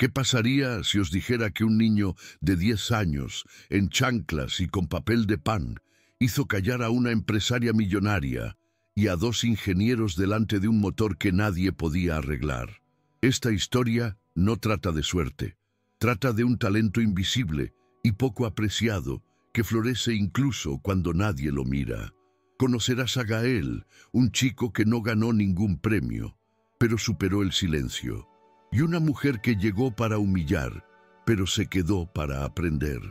¿Qué pasaría si os dijera que un niño de 10 años, en chanclas y con papel de pan, hizo callar a una empresaria millonaria y a 2 ingenieros delante de un motor que nadie podía arreglar? Esta historia no trata de suerte, trata de un talento invisible y poco apreciado que florece incluso cuando nadie lo mira. Conocerás a Gael, un chico que no ganó ningún premio, pero superó el silencio, y una mujer que llegó para humillar, pero se quedó para aprender.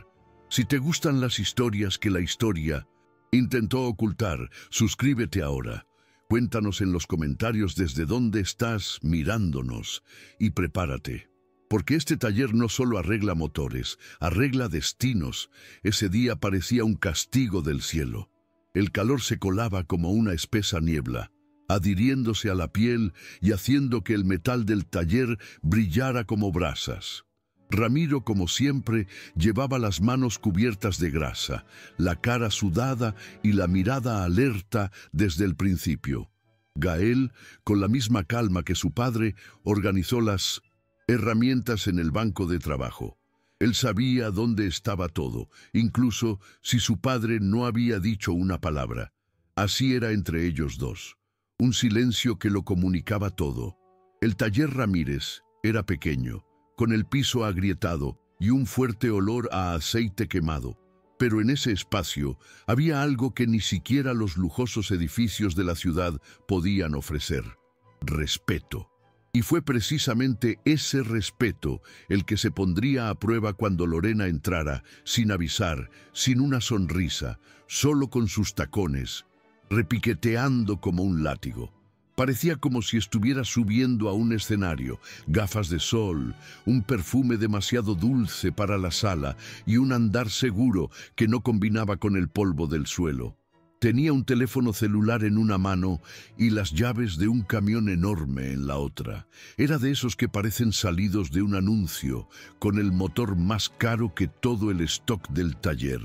Si te gustan las historias que la historia intentó ocultar, suscríbete ahora. Cuéntanos en los comentarios desde dónde estás mirándonos y prepárate, porque este taller no solo arregla motores, arregla destinos. Ese día parecía un castigo del cielo. El calor se colaba como una espesa niebla, adhiriéndose a la piel y haciendo que el metal del taller brillara como brasas. Ramiro, como siempre, llevaba las manos cubiertas de grasa, la cara sudada y la mirada alerta desde el principio. Gael, con la misma calma que su padre, organizó las herramientas en el banco de trabajo. Él sabía dónde estaba todo, incluso si su padre no había dicho una palabra. Así era entre ellos dos. Un silencio que lo comunicaba todo. El taller Ramírez era pequeño, con el piso agrietado y un fuerte olor a aceite quemado. Pero en ese espacio había algo que ni siquiera los lujosos edificios de la ciudad podían ofrecer: respeto. Y fue precisamente ese respeto el que se pondría a prueba cuando Lorena entrara, sin avisar, sin una sonrisa, solo con sus tacones, repiqueteando como un látigo. Parecía como si estuviera subiendo a un escenario, gafas de sol, un perfume demasiado dulce para la sala y un andar seguro que no combinaba con el polvo del suelo. Tenía un teléfono celular en una mano y las llaves de un camión enorme en la otra. Era de esos que parecen salidos de un anuncio, con el motor más caro que todo el stock del taller.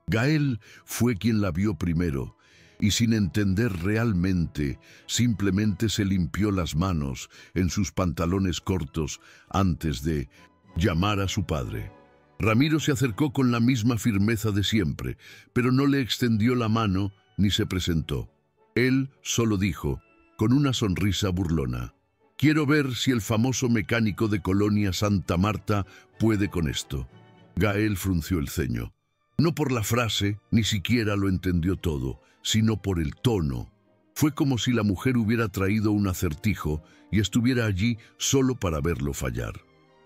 Gael fue quien la vio primero, y sin entender realmente, simplemente se limpió las manos en sus pantalones cortos antes de llamar a su padre. Ramiro se acercó con la misma firmeza de siempre, pero no le extendió la mano ni se presentó. Él solo dijo, con una sonrisa burlona: «Quiero ver si el famoso mecánico de Colonia Santa Marta puede con esto». Gael frunció el ceño. No por la frase, ni siquiera lo entendió todo, sino por el tono. Fue como si la mujer hubiera traído un acertijo y estuviera allí solo para verlo fallar.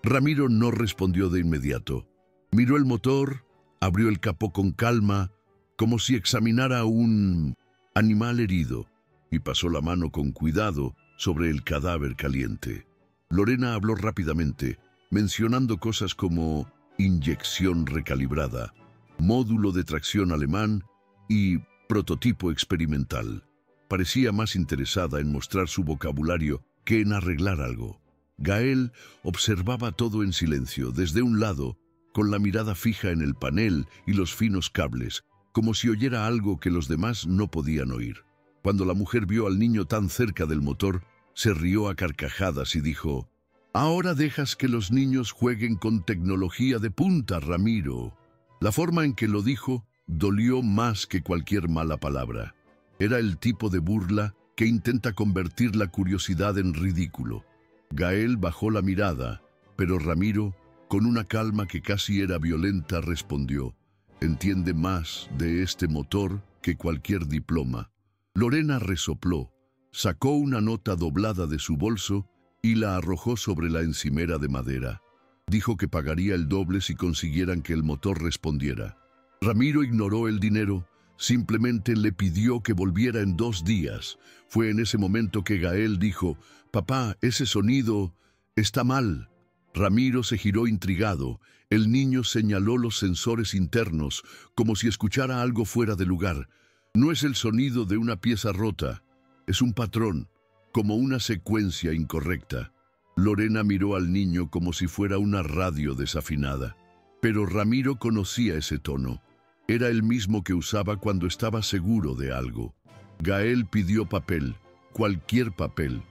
Ramiro no respondió de inmediato. Miró el motor, abrió el capó con calma, como si examinara a un animal herido, y pasó la mano con cuidado sobre el cadáver caliente. Lorena habló rápidamente, mencionando cosas como inyección recalibrada, módulo de tracción alemán y prototipo experimental. Parecía más interesada en mostrar su vocabulario que en arreglar algo. Gael observaba todo en silencio, desde un lado, con la mirada fija en el panel y los finos cables, como si oyera algo que los demás no podían oír. Cuando la mujer vio al niño tan cerca del motor, se rió a carcajadas y dijo: «Ahora dejas que los niños jueguen con tecnología de punta, Ramiro». La forma en que lo dijo dolió más que cualquier mala palabra. Era el tipo de burla que intenta convertir la curiosidad en ridículo. Gael bajó la mirada, pero Ramiro, con una calma que casi era violenta, respondió: «Entiende más de este motor que cualquier diploma». Lorena resopló, sacó una nota doblada de su bolso y la arrojó sobre la encimera de madera. Dijo que pagaría el doble si consiguieran que el motor respondiera. Ramiro ignoró el dinero, simplemente le pidió que volviera en 2 días. Fue en ese momento que Gael dijo: «Papá, ese sonido está mal». Ramiro se giró intrigado. El niño señaló los sensores internos, como si escuchara algo fuera de lugar. «No es el sonido de una pieza rota, es un patrón, como una secuencia incorrecta». Lorena miró al niño como si fuera una radio desafinada. Pero Ramiro conocía ese tono. Era el mismo que usaba cuando estaba seguro de algo. Gael pidió papel, cualquier papel,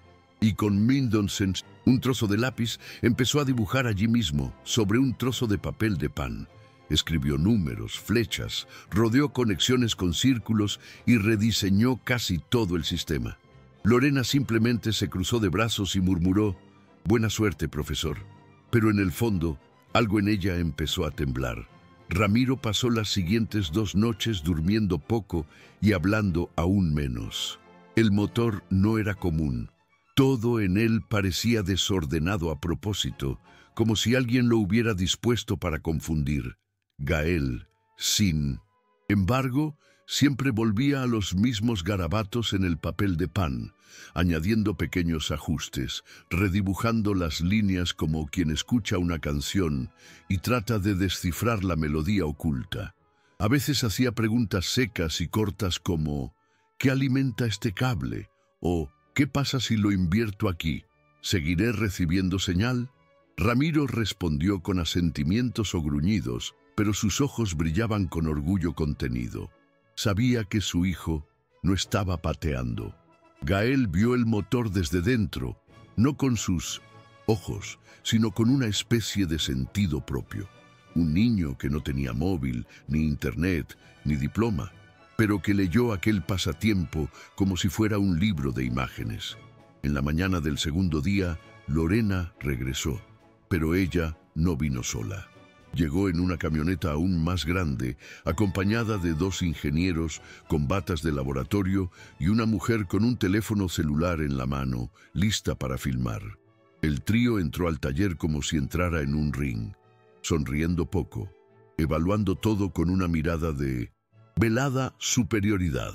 y con Mindonsen Un trozo de lápiz empezó a dibujar allí mismo, sobre un trozo de papel de pan. Escribió números, flechas, rodeó conexiones con círculos y rediseñó casi todo el sistema. Lorena simplemente se cruzó de brazos y murmuró: «Buena suerte, profesor». Pero en el fondo, algo en ella empezó a temblar. Ramiro pasó las siguientes 2 noches durmiendo poco y hablando aún menos. El motor no era común. Todo en él parecía desordenado a propósito, como si alguien lo hubiera dispuesto para confundir. Gael, sin embargo, siempre volvía a los mismos garabatos en el papel de pan, añadiendo pequeños ajustes, redibujando las líneas como quien escucha una canción y trata de descifrar la melodía oculta. A veces hacía preguntas secas y cortas como: ¿qué alimenta este cable? O ¿qué pasa si lo invierto aquí? ¿Seguiré recibiendo señal? Ramiro respondió con asentimientos o gruñidos, pero sus ojos brillaban con orgullo contenido. Sabía que su hijo no estaba pateando. Gael vio el motor desde dentro, no con sus ojos, sino con una especie de sentido propio. Un niño que no tenía móvil, ni internet, ni diploma, pero que leyó aquel pasatiempo como si fuera un libro de imágenes. En la mañana del segundo día, Lorena regresó, pero ella no vino sola. Llegó en una camioneta aún más grande, acompañada de 2 ingenieros con batas de laboratorio y una mujer con un teléfono celular en la mano, lista para filmar. El trío entró al taller como si entrara en un ring, sonriendo poco, evaluando todo con una mirada de velada superioridad.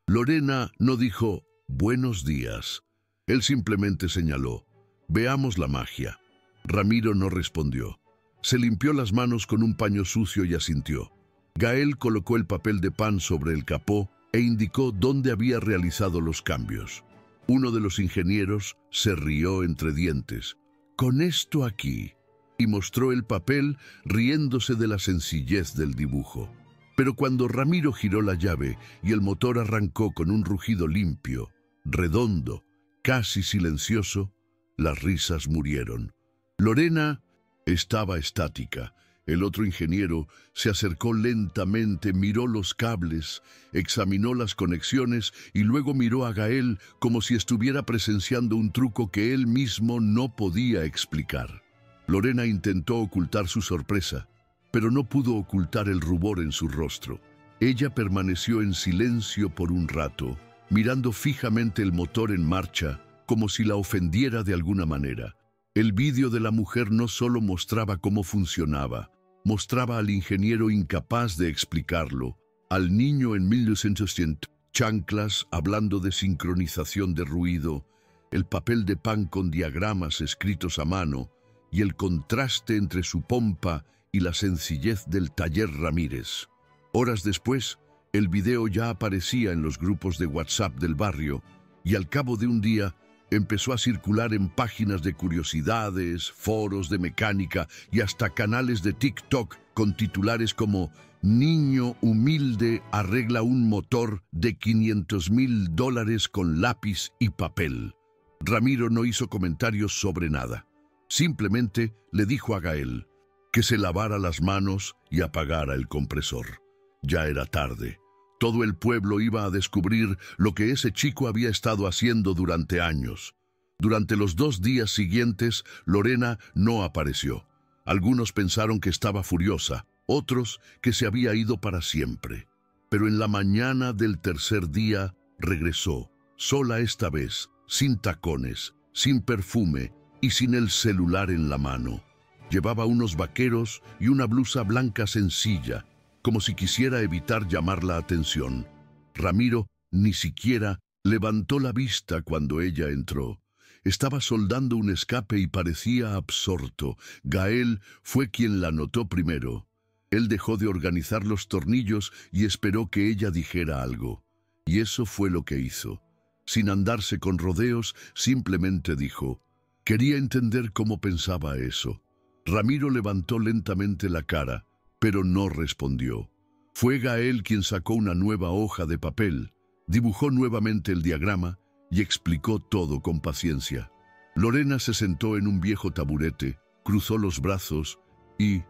Lorena no dijo «buenos días». Él simplemente señaló «veamos la magia». Ramiro no respondió. Se limpió las manos con un paño sucio y asintió. Gael colocó el papel de pan sobre el capó e indicó dónde había realizado los cambios. Uno de los ingenieros se rió entre dientes. «Con esto aquí», y mostró el papel riéndose de la sencillez del dibujo. Pero cuando Ramiro giró la llave y el motor arrancó con un rugido limpio, redondo, casi silencioso, las risas murieron. Lorena estaba estática. El otro ingeniero se acercó lentamente, miró los cables, examinó las conexiones y luego miró a Gael como si estuviera presenciando un truco que él mismo no podía explicar. Lorena intentó ocultar su sorpresa, pero no pudo ocultar el rubor en su rostro. Ella permaneció en silencio por un rato, mirando fijamente el motor en marcha, como si la ofendiera de alguna manera. El vídeo de la mujer no solo mostraba cómo funcionaba, mostraba al ingeniero incapaz de explicarlo, al niño en 1900, chanclas hablando de sincronización de ruido, el papel de pan con diagramas escritos a mano y el contraste entre su pompa y la sencillez del taller Ramírez. Horas después, el video ya aparecía en los grupos de WhatsApp del barrio y al cabo de un día empezó a circular en páginas de curiosidades, foros de mecánica y hasta canales de TikTok con titulares como «Niño humilde arregla un motor de $500,000 con lápiz y papel». Ramiro no hizo comentarios sobre nada. Simplemente le dijo a Gael que se lavara las manos y apagara el compresor. Ya era tarde. Todo el pueblo iba a descubrir lo que ese chico había estado haciendo durante años. Durante los 2 días siguientes, Lorena no apareció. Algunos pensaron que estaba furiosa, otros que se había ido para siempre. Pero en la mañana del tercer día regresó, sola esta vez, sin tacones, sin perfume y sin el celular en la mano. Llevaba unos vaqueros y una blusa blanca sencilla, como si quisiera evitar llamar la atención. Ramiro ni siquiera levantó la vista cuando ella entró. Estaba soldando un escape y parecía absorto. Gael fue quien la notó primero. Él dejó de organizar los tornillos y esperó que ella dijera algo. Y eso fue lo que hizo. Sin andarse con rodeos, simplemente dijo: «Quería entender cómo pensaba eso». Ramiro levantó lentamente la cara, pero no respondió. Fue Gael quien sacó una nueva hoja de papel, dibujó nuevamente el diagrama y explicó todo con paciencia. Lorena se sentó en un viejo taburete, cruzó los brazos y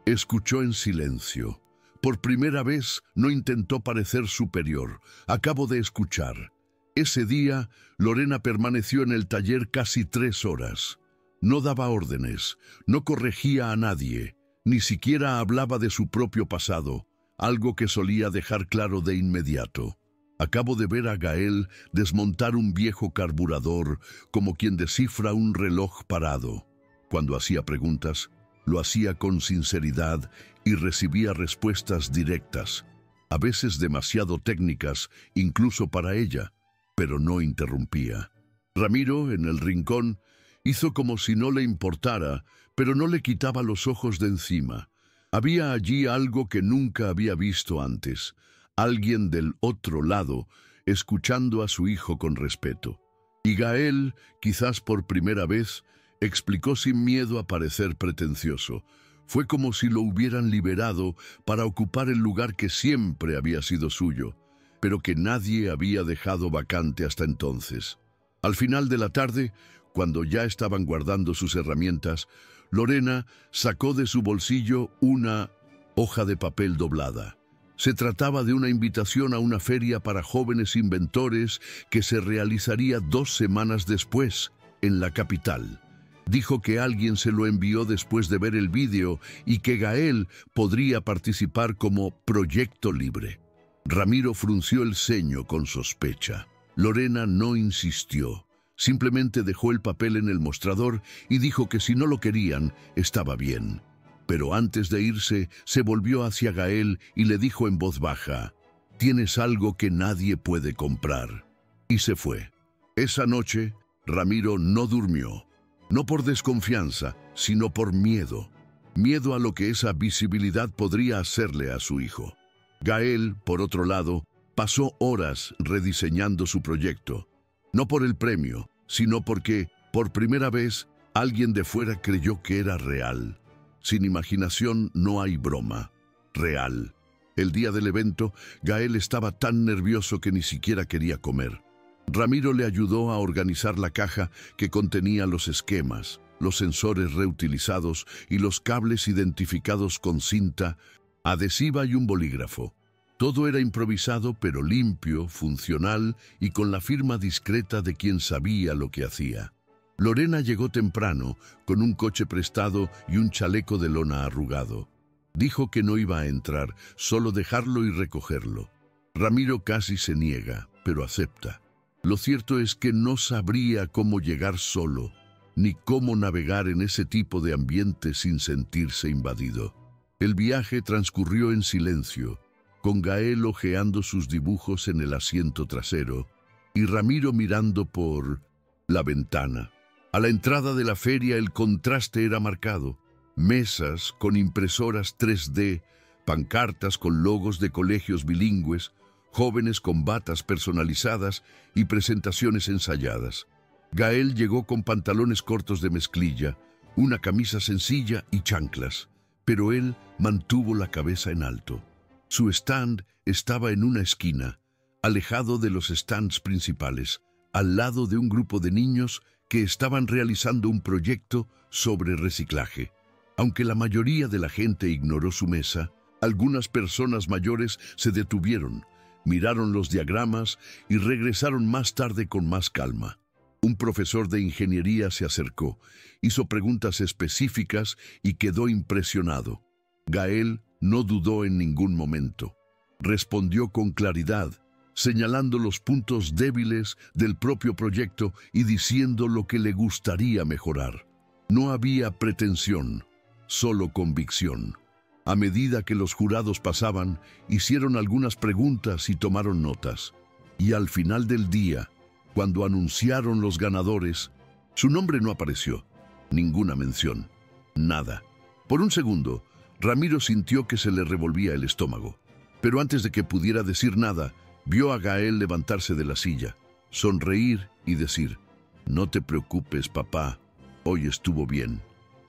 escuchó en silencio. Por primera vez no intentó parecer superior. Acabo de escuchar. Ese día, Lorena permaneció en el taller casi 3 horas. No daba órdenes, no corregía a nadie, ni siquiera hablaba de su propio pasado, algo que solía dejar claro de inmediato. Acabo de ver a Gael desmontar un viejo carburador como quien descifra un reloj parado. Cuando hacía preguntas, lo hacía con sinceridad y recibía respuestas directas, a veces demasiado técnicas, incluso para ella, pero no interrumpía. Ramiro, en el rincón, hizo como si no le importara, pero no le quitaba los ojos de encima. Había allí algo que nunca había visto antes, alguien del otro lado, escuchando a su hijo con respeto. Y Gael, quizás por primera vez, explicó sin miedo a parecer pretencioso. Fue como si lo hubieran liberado para ocupar el lugar que siempre había sido suyo, pero que nadie había dejado vacante hasta entonces. Al final de la tarde, cuando ya estaban guardando sus herramientas, Lorena sacó de su bolsillo una hoja de papel doblada. Se trataba de una invitación a una feria para jóvenes inventores que se realizaría 2 semanas después, en la capital. Dijo que alguien se lo envió después de ver el vídeo y que Gael podría participar como proyecto libre. Ramiro frunció el ceño con sospecha. Lorena no insistió. Simplemente dejó el papel en el mostrador y dijo que si no lo querían, estaba bien. Pero antes de irse, se volvió hacia Gael y le dijo en voz baja: «Tienes algo que nadie puede comprar». Y se fue. Esa noche, Ramiro no durmió. No por desconfianza, sino por miedo. Miedo a lo que esa visibilidad podría hacerle a su hijo. Gael, por otro lado, pasó horas rediseñando su proyecto. No por el premio, sino porque, por primera vez, alguien de fuera creyó que era real. Sin imaginación no hay broma. Real. El día del evento, Gael estaba tan nervioso que ni siquiera quería comer. Ramiro le ayudó a organizar la caja que contenía los esquemas, los sensores reutilizados y los cables identificados con cinta adhesiva y un bolígrafo. Todo era improvisado, pero limpio, funcional y con la firma discreta de quien sabía lo que hacía. Lorena llegó temprano, con un coche prestado y un chaleco de lona arrugado. Dijo que no iba a entrar, solo dejarlo y recogerlo. Ramiro casi se niega, pero acepta. Lo cierto es que no sabría cómo llegar solo, ni cómo navegar en ese tipo de ambiente sin sentirse invadido. El viaje transcurrió en silencio, con Gael hojeando sus dibujos en el asiento trasero y Ramiro mirando por la ventana. A la entrada de la feria el contraste era marcado. Mesas con impresoras 3D, pancartas con logos de colegios bilingües, jóvenes con batas personalizadas y presentaciones ensayadas. Gael llegó con pantalones cortos de mezclilla, una camisa sencilla y chanclas, pero él mantuvo la cabeza en alto. Su stand estaba en una esquina, alejado de los stands principales, al lado de un grupo de niños que estaban realizando un proyecto sobre reciclaje. Aunque la mayoría de la gente ignoró su mesa, algunas personas mayores se detuvieron, miraron los diagramas y regresaron más tarde con más calma. Un profesor de ingeniería se acercó, hizo preguntas específicas y quedó impresionado. Gael no dudó en ningún momento. Respondió con claridad, señalando los puntos débiles del propio proyecto y diciendo lo que le gustaría mejorar. No había pretensión, solo convicción. A medida que los jurados pasaban, hicieron algunas preguntas y tomaron notas. Y al final del día, cuando anunciaron los ganadores, su nombre no apareció. Ninguna mención. Nada. Por un segundo, Ramiro sintió que se le revolvía el estómago. Pero antes de que pudiera decir nada, vio a Gael levantarse de la silla, sonreír y decir: «No te preocupes, papá, hoy estuvo bien».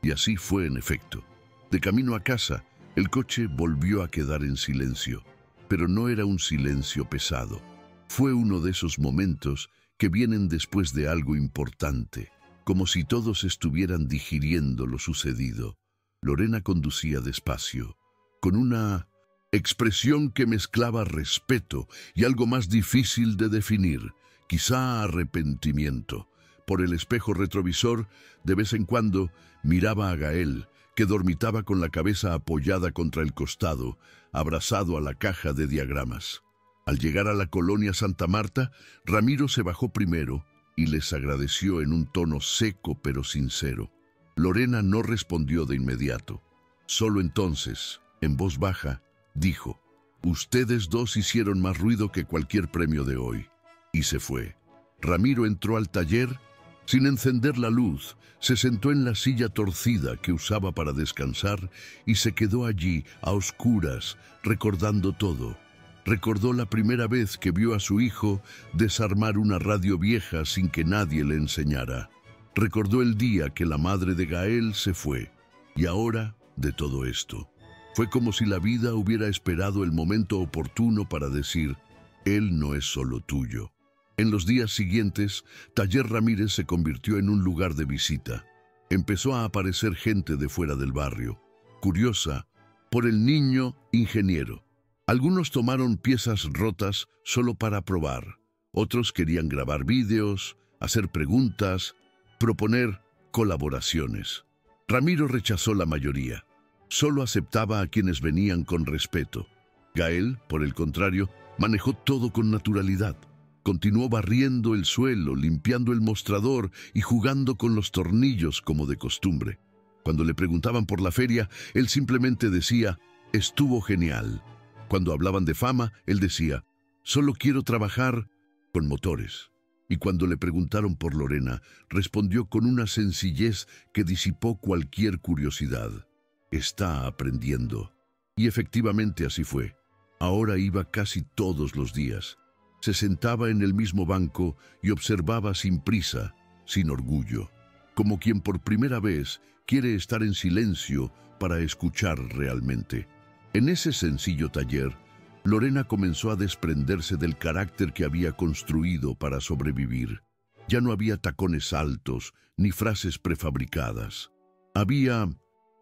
Y así fue en efecto. De camino a casa, el coche volvió a quedar en silencio, pero no era un silencio pesado. Fue uno de esos momentos que vienen después de algo importante, como si todos estuvieran digiriendo lo sucedido. Lorena conducía despacio, con una expresión que mezclaba respeto y algo más difícil de definir, quizá arrepentimiento. Por el espejo retrovisor, de vez en cuando, miraba a Gael, que dormitaba con la cabeza apoyada contra el costado, abrazado a la caja de diagramas. Al llegar a la colonia Santa Marta, Ramiro se bajó primero y les agradeció en un tono seco pero sincero. Lorena no respondió de inmediato. Solo entonces, en voz baja, dijo: «Ustedes dos hicieron más ruido que cualquier premio de hoy». Y se fue. Ramiro entró al taller. Sin encender la luz, se sentó en la silla torcida que usaba para descansar y se quedó allí, a oscuras, recordando todo. Recordó la primera vez que vio a su hijo desarmar una radio vieja sin que nadie le enseñara. Recordó el día que la madre de Gael se fue. Y ahora, de todo esto. Fue como si la vida hubiera esperado el momento oportuno para decir: «Él no es solo tuyo». En los días siguientes, Taller Ramírez se convirtió en un lugar de visita. Empezó a aparecer gente de fuera del barrio, curiosa por el niño ingeniero. Algunos tomaron piezas rotas solo para probar. Otros querían grabar vídeos, hacer preguntas, proponer colaboraciones. Ramiro rechazó la mayoría. Solo aceptaba a quienes venían con respeto. Gael, por el contrario, manejó todo con naturalidad. Continuó barriendo el suelo, limpiando el mostrador y jugando con los tornillos como de costumbre. Cuando le preguntaban por la feria, él simplemente decía: «Estuvo genial». Cuando hablaban de fama, él decía: «Solo quiero trabajar con motores». Y cuando le preguntaron por Lorena, respondió con una sencillez que disipó cualquier curiosidad: «Está aprendiendo». Y efectivamente así fue. Ahora iba casi todos los días. Se sentaba en el mismo banco y observaba sin prisa, sin orgullo, como quien por primera vez quiere estar en silencio para escuchar realmente. En ese sencillo taller, Lorena comenzó a desprenderse del carácter que había construido para sobrevivir. Ya no había tacones altos ni frases prefabricadas. Había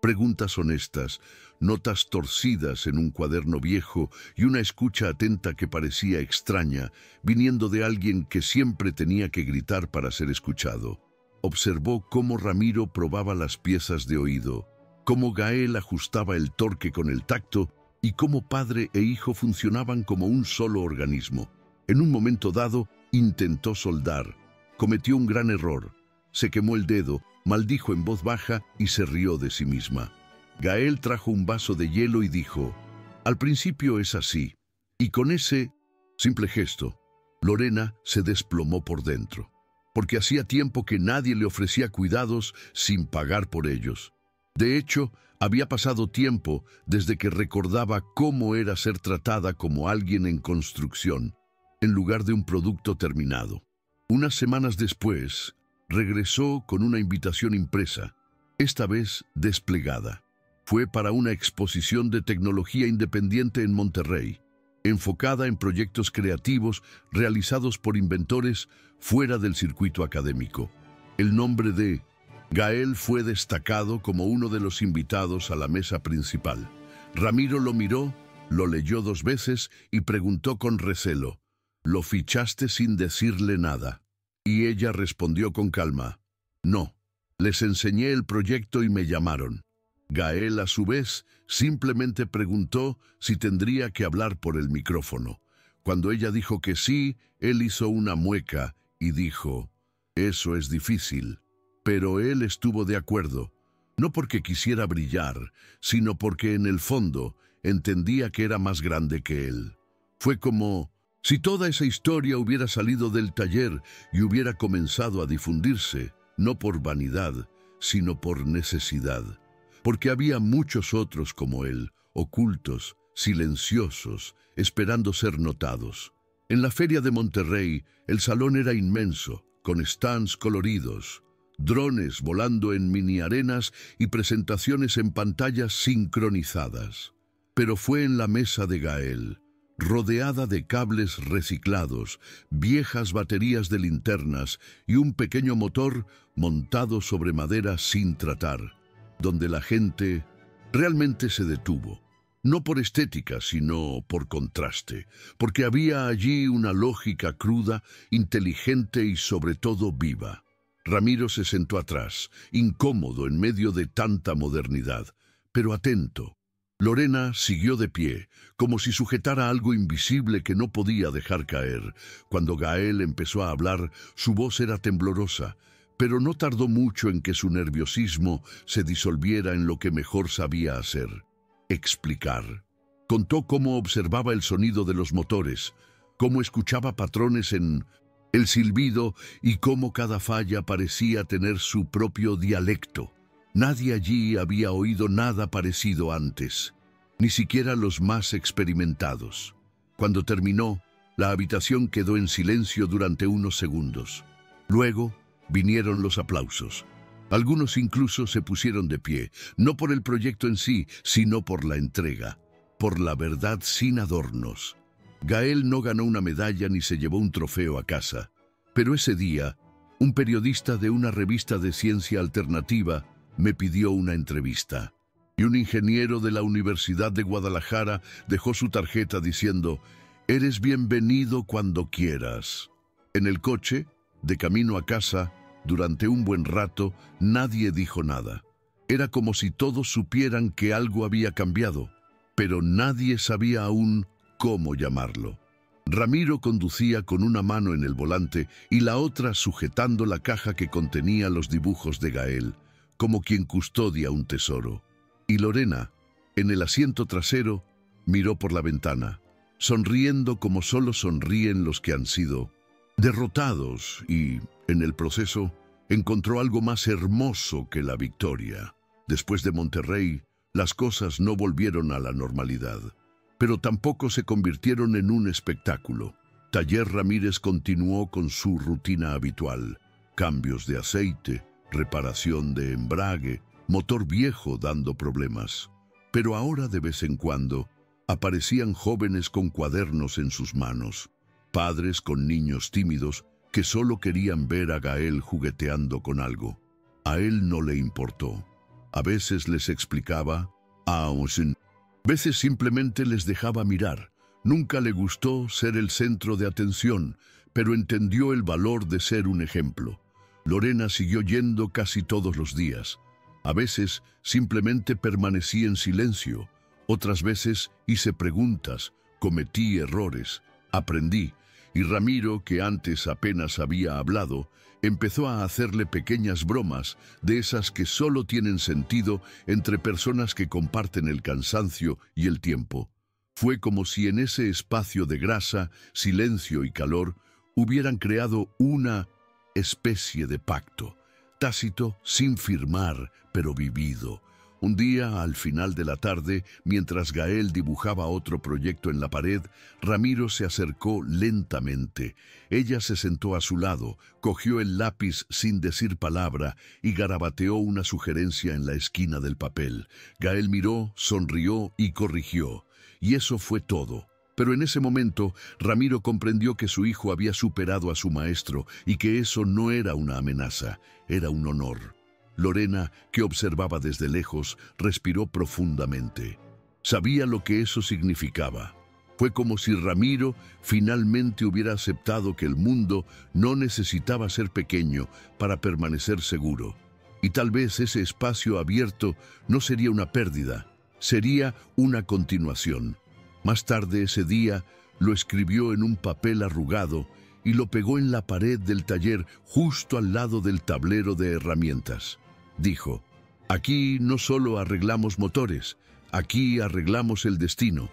preguntas honestas, notas torcidas en un cuaderno viejo y una escucha atenta que parecía extraña, viniendo de alguien que siempre tenía que gritar para ser escuchado. Observó cómo Ramiro probaba las piezas de oído, cómo Gael ajustaba el torque con el tacto y cómo padre e hijo funcionaban como un solo organismo. En un momento dado, intentó soldar. Cometió un gran error. Se quemó el dedo, maldijo en voz baja y se rió de sí misma. Gael trajo un vaso de hielo y dijo: «Al principio es así». Y con ese simple gesto, Lorena se desplomó por dentro, porque hacía tiempo que nadie le ofrecía cuidados sin pagar por ellos. De hecho, había pasado tiempo desde que recordaba cómo era ser tratada como alguien en construcción, en lugar de un producto terminado. Unas semanas después, regresó con una invitación impresa, esta vez desplegada. Fue para una exposición de tecnología independiente en Monterrey, enfocada en proyectos creativos realizados por inventores fuera del circuito académico. El nombre de Gael fue destacado como uno de los invitados a la mesa principal. Ramiro lo miró, lo leyó 2 veces y preguntó con recelo: «¿Lo fichaste sin decirle nada?». Y ella respondió con calma: «No, les enseñé el proyecto y me llamaron». Gael, a su vez, simplemente preguntó si tendría que hablar por el micrófono. Cuando ella dijo que sí, él hizo una mueca y dijo: «Eso es difícil». Pero él estuvo de acuerdo, no porque quisiera brillar, sino porque en el fondo entendía que era más grande que él. Fue como si toda esa historia hubiera salido del taller y hubiera comenzado a difundirse, no por vanidad, sino por necesidad. Porque había muchos otros como él, ocultos, silenciosos, esperando ser notados. En la feria de Monterrey, el salón era inmenso, con stands coloridos, drones volando en mini arenas y presentaciones en pantallas sincronizadas. Pero fue en la mesa de Gael, rodeada de cables reciclados, viejas baterías de linternas y un pequeño motor montado sobre madera sin tratar, donde la gente realmente se detuvo. No por estética, sino por contraste, porque había allí una lógica cruda, inteligente y sobre todo viva. Ramiro se sentó atrás, incómodo en medio de tanta modernidad, pero atento. Lorena siguió de pie, como si sujetara algo invisible que no podía dejar caer. Cuando Gael empezó a hablar, su voz era temblorosa, pero no tardó mucho en que su nerviosismo se disolviera en lo que mejor sabía hacer: explicar. Contó cómo observaba el sonido de los motores, cómo escuchaba patrones en el silbido y cómo cada falla parecía tener su propio dialecto. Nadie allí había oído nada parecido antes, ni siquiera los más experimentados. Cuando terminó, la habitación quedó en silencio durante unos segundos. Luego vinieron los aplausos. Algunos incluso se pusieron de pie, no por el proyecto en sí, sino por la entrega, por la verdad sin adornos. Gael no ganó una medalla ni se llevó un trofeo a casa, pero ese día, un periodista de una revista de ciencia alternativa me pidió una entrevista, y un ingeniero de la Universidad de Guadalajara dejó su tarjeta diciendo: «Eres bienvenido cuando quieras». En el coche, de camino a casa, durante un buen rato, nadie dijo nada. Era como si todos supieran que algo había cambiado, pero nadie sabía aún cómo llamarlo. Ramiro conducía con una mano en el volante y la otra sujetando la caja que contenía los dibujos de Gael, como quien custodia un tesoro. Y Lorena, en el asiento trasero, miró por la ventana, sonriendo como solo sonríen los que han sido derrotados y, en el proceso, encontró algo más hermoso que la victoria. Después de Monterrey, las cosas no volvieron a la normalidad, pero tampoco se convirtieron en un espectáculo. Taller Ramírez continuó con su rutina habitual: cambios de aceite, reparación de embrague, motor viejo dando problemas. Pero ahora, de vez en cuando, aparecían jóvenes con cuadernos en sus manos, padres con niños tímidos que solo querían ver a Gael jugueteando con algo. A él no le importó. A veces les explicaba, a veces simplemente les dejaba mirar. Nunca le gustó ser el centro de atención, pero entendió el valor de ser un ejemplo. Lorena siguió yendo casi todos los días. A veces simplemente permanecí en silencio. Otras veces hice preguntas, cometí errores, aprendí. Y Ramiro, que antes apenas había hablado, empezó a hacerle pequeñas bromas, de esas que solo tienen sentido entre personas que comparten el cansancio y el tiempo. Fue como si en ese espacio de grasa, silencio y calor hubieran creado una especie de pacto, tácito, sin firmar, pero vivido. Un día, al final de la tarde, mientras Gael dibujaba otro proyecto en la pared, Ramiro se acercó lentamente. Ella se sentó a su lado, cogió el lápiz sin decir palabra y garabateó una sugerencia en la esquina del papel. Gael miró, sonrió y corrigió. Y eso fue todo. Pero en ese momento, Ramiro comprendió que su hijo había superado a su maestro y que eso no era una amenaza, era un honor. Lorena, que observaba desde lejos, respiró profundamente. Sabía lo que eso significaba. Fue como si Ramiro finalmente hubiera aceptado que el mundo no necesitaba ser pequeño para permanecer seguro. Y tal vez ese espacio abierto no sería una pérdida, sería una continuación. Más tarde ese día lo escribió en un papel arrugado y lo pegó en la pared del taller justo al lado del tablero de herramientas. Dijo: «Aquí no solo arreglamos motores, aquí arreglamos el destino».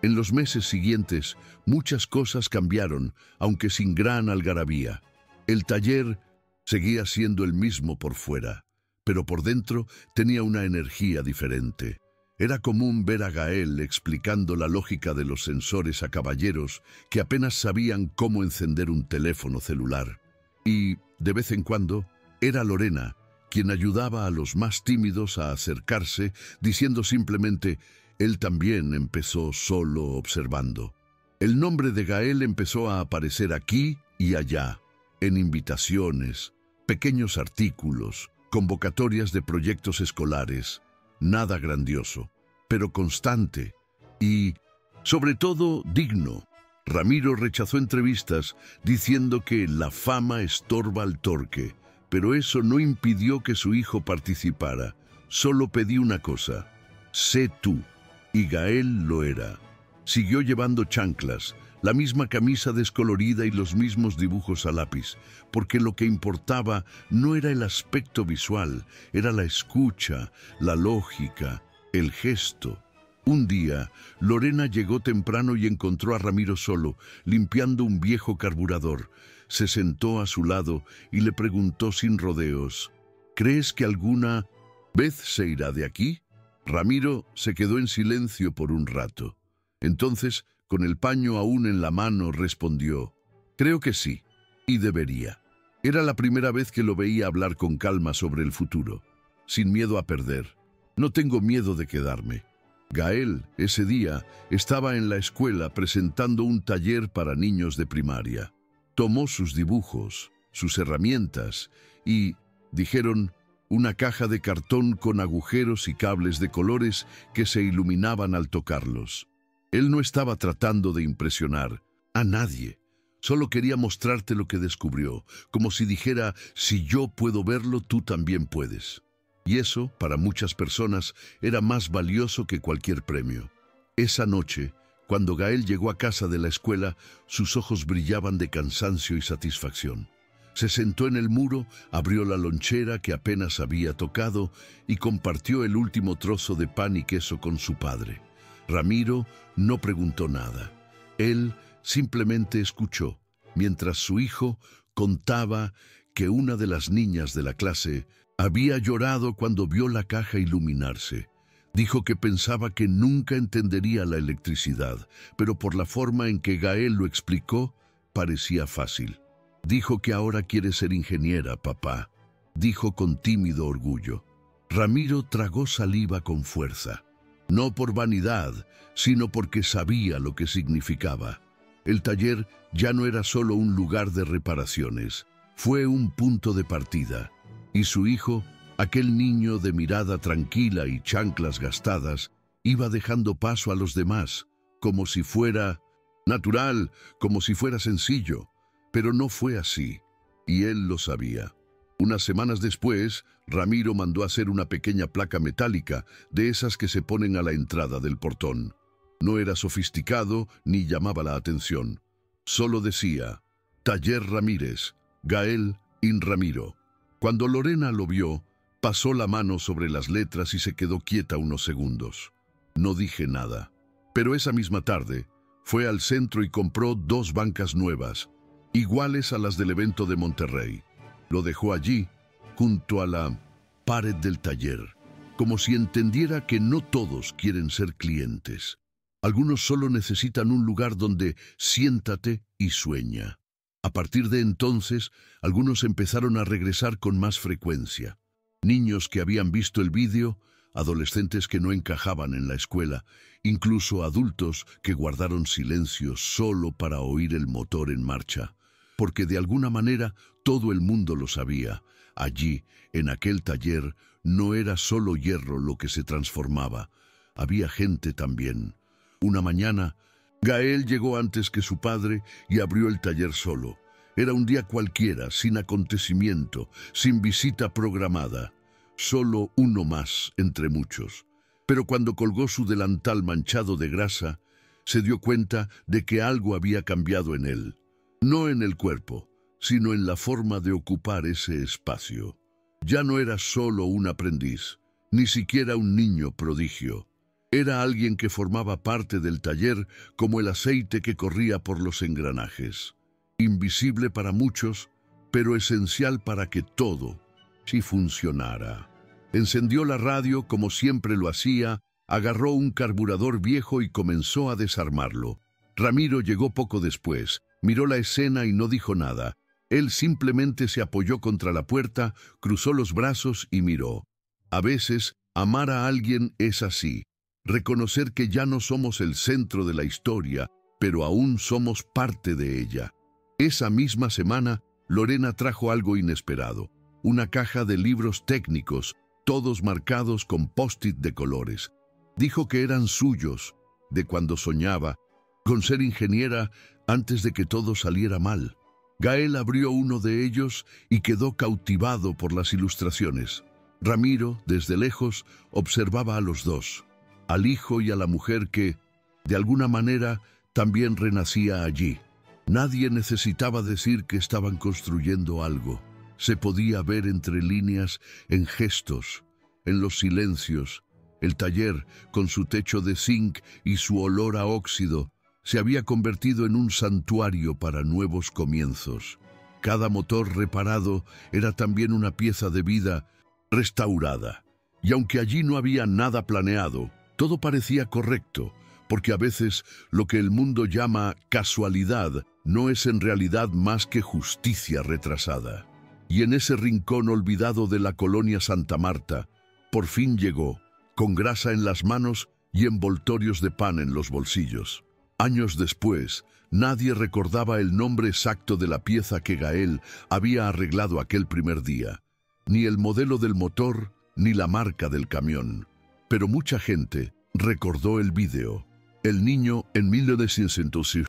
En los meses siguientes, muchas cosas cambiaron, aunque sin gran algarabía. El taller seguía siendo el mismo por fuera, pero por dentro tenía una energía diferente. Era común ver a Gael explicando la lógica de los sensores a caballeros que apenas sabían cómo encender un teléfono celular. Y, de vez en cuando, era Lorena quien ayudaba a los más tímidos a acercarse, diciendo simplemente: «Él también empezó solo observando». El nombre de Gael empezó a aparecer aquí y allá, en invitaciones, pequeños artículos, convocatorias de proyectos escolares. Nada grandioso, pero constante y, sobre todo, digno. Ramiro rechazó entrevistas diciendo que la fama estorba al torque, pero eso no impidió que su hijo participara. Solo pedí una cosa: sé tú. Y Gael lo era. Siguió llevando chanclas, la misma camisa descolorida y los mismos dibujos a lápiz, porque lo que importaba no era el aspecto visual, era la escucha, la lógica, el gesto. Un día, Lorena llegó temprano y encontró a Ramiro solo, limpiando un viejo carburador. Se sentó a su lado y le preguntó sin rodeos: ¿crees que alguna vez se irá de aquí? Ramiro se quedó en silencio por un rato. Entonces, con el paño aún en la mano, respondió: creo que sí, y debería. Era la primera vez que lo veía hablar con calma sobre el futuro, sin miedo a perder. No tengo miedo de quedarme. Gael, ese día, estaba en la escuela presentando un taller para niños de primaria. Tomó sus dibujos, sus herramientas y, dijeron, una caja de cartón con agujeros y cables de colores que se iluminaban al tocarlos. Él no estaba tratando de impresionar a nadie. Solo quería mostrarte lo que descubrió, como si dijera: si yo puedo verlo, tú también puedes. Y eso, para muchas personas, era más valioso que cualquier premio. Esa noche, cuando Gael llegó a casa de la escuela, sus ojos brillaban de cansancio y satisfacción. Se sentó en el muro, abrió la lonchera que apenas había tocado y compartió el último trozo de pan y queso con su padre. Ramiro no preguntó nada. Él simplemente escuchó, mientras su hijo contaba que una de las niñas de la clase había llorado cuando vio la caja iluminarse. Dijo que pensaba que nunca entendería la electricidad, pero por la forma en que Gael lo explicó, parecía fácil. Dijo que ahora quiere ser ingeniera, papá, dijo con tímido orgullo. Ramiro tragó saliva con fuerza. No por vanidad, sino porque sabía lo que significaba. El taller ya no era solo un lugar de reparaciones, fue un punto de partida. Y su hijo, aquel niño de mirada tranquila y chanclas gastadas, iba dejando paso a los demás, como si fuera natural, como si fuera sencillo. Pero no fue así, y él lo sabía. Unas semanas después, Ramiro mandó hacer una pequeña placa metálica, de esas que se ponen a la entrada del portón. No era sofisticado ni llamaba la atención. Solo decía: Taller Ramírez, Gael in Ramiro. Cuando Lorena lo vio, pasó la mano sobre las letras y se quedó quieta unos segundos. No dije nada. Pero esa misma tarde, fue al centro y compró 2 bancas nuevas, iguales a las del evento de Monterrey. Lo dejó allí, junto a la pared del taller, como si entendiera que no todos quieren ser clientes. Algunos solo necesitan un lugar donde siéntate y sueña. A partir de entonces, algunos empezaron a regresar con más frecuencia. Niños que habían visto el vídeo, adolescentes que no encajaban en la escuela, incluso adultos que guardaron silencio solo para oír el motor en marcha. Porque de alguna manera todo el mundo lo sabía. Allí, en aquel taller, no era solo hierro lo que se transformaba. Había gente también. Una mañana, Gael llegó antes que su padre y abrió el taller solo. Era un día cualquiera, sin acontecimiento, sin visita programada. Solo uno más entre muchos. Pero cuando colgó su delantal manchado de grasa, se dio cuenta de que algo había cambiado en él. No en el cuerpo, sino en la forma de ocupar ese espacio. Ya no era solo un aprendiz, ni siquiera un niño prodigio. Era alguien que formaba parte del taller como el aceite que corría por los engranajes. Invisible para muchos, pero esencial para que todo sí funcionara. Encendió la radio como siempre lo hacía, agarró un carburador viejo y comenzó a desarmarlo. Ramiro llegó poco después. Miró la escena y no dijo nada. Él simplemente se apoyó contra la puerta, cruzó los brazos y miró. A veces, amar a alguien es así. Reconocer que ya no somos el centro de la historia, pero aún somos parte de ella. Esa misma semana, Lorena trajo algo inesperado, una caja de libros técnicos, todos marcados con post-it de colores. Dijo que eran suyos, de cuando soñaba con ser ingeniera antes de que todo saliera mal. Gael abrió uno de ellos y quedó cautivado por las ilustraciones. Ramiro, desde lejos, observaba a los dos, al hijo y a la mujer que, de alguna manera, también renacía allí. Nadie necesitaba decir que estaban construyendo algo. Se podía ver entre líneas, en gestos, en los silencios. El taller, con su techo de zinc y su olor a óxido, se había convertido en un santuario para nuevos comienzos. Cada motor reparado era también una pieza de vida restaurada. Y aunque allí no había nada planeado, todo parecía correcto, porque a veces lo que el mundo llama casualidad no es en realidad más que justicia retrasada. Y en ese rincón olvidado de la colonia Santa Marta, por fin llegó, con grasa en las manos y envoltorios de pan en los bolsillos. Años después, nadie recordaba el nombre exacto de la pieza que Gael había arreglado aquel primer día, ni el modelo del motor, ni la marca del camión. Pero mucha gente recordó el vídeo. El niño en 1906,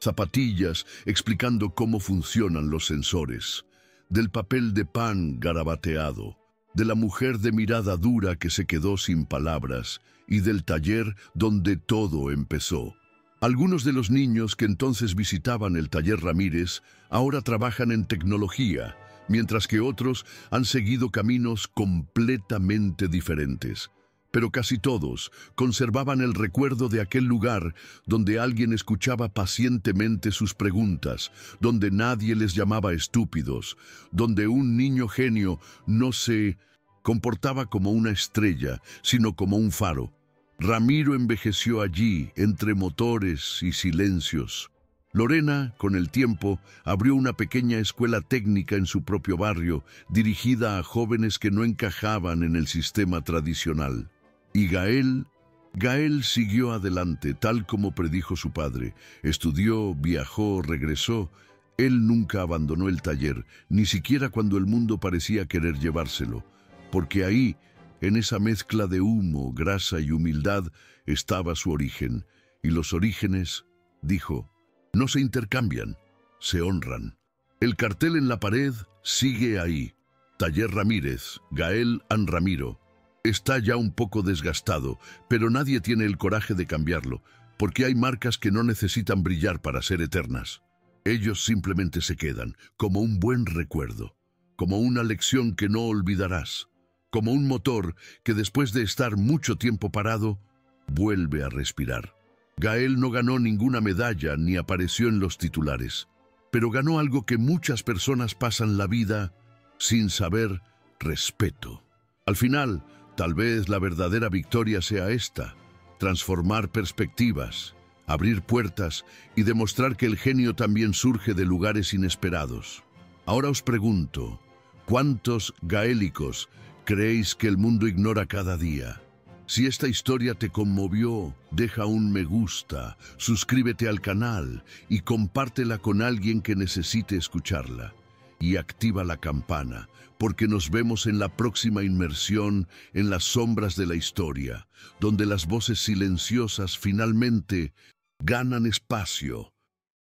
zapatillas explicando cómo funcionan los sensores, del papel de pan garabateado, de la mujer de mirada dura que se quedó sin palabras y del taller donde todo empezó. Algunos de los niños que entonces visitaban el taller Ramírez ahora trabajan en tecnología, mientras que otros han seguido caminos completamente diferentes. Pero casi todos conservaban el recuerdo de aquel lugar donde alguien escuchaba pacientemente sus preguntas, donde nadie les llamaba estúpidos, donde un niño genio no se comportaba como una estrella, sino como un faro. Ramiro envejeció allí, entre motores y silencios. Lorena, con el tiempo, abrió una pequeña escuela técnica en su propio barrio, dirigida a jóvenes que no encajaban en el sistema tradicional. Y Gael siguió adelante, tal como predijo su padre. Estudió, viajó, regresó. Él nunca abandonó el taller, ni siquiera cuando el mundo parecía querer llevárselo, porque ahí, en esa mezcla de humo, grasa y humildad, estaba su origen. Y los orígenes, dijo, no se intercambian, se honran. El cartel en la pared sigue ahí. Taller Ramírez, Gael and Ramiro. Está ya un poco desgastado, pero nadie tiene el coraje de cambiarlo, porque hay marcas que no necesitan brillar para ser eternas. Ellos simplemente se quedan, como un buen recuerdo, como una lección que no olvidarás, como un motor que después de estar mucho tiempo parado, vuelve a respirar. Gael no ganó ninguna medalla ni apareció en los titulares, pero ganó algo que muchas personas pasan la vida sin saber: respeto. Al final, tal vez la verdadera victoria sea esta: transformar perspectivas, abrir puertas y demostrar que el genio también surge de lugares inesperados. Ahora os pregunto, ¿cuántos gaélicos creéis que el mundo ignora cada día? Si esta historia te conmovió, deja un me gusta, suscríbete al canal y compártela con alguien que necesite escucharla. Y activa la campana, porque nos vemos en la próxima inmersión en las sombras de la historia, donde las voces silenciosas finalmente ganan espacio.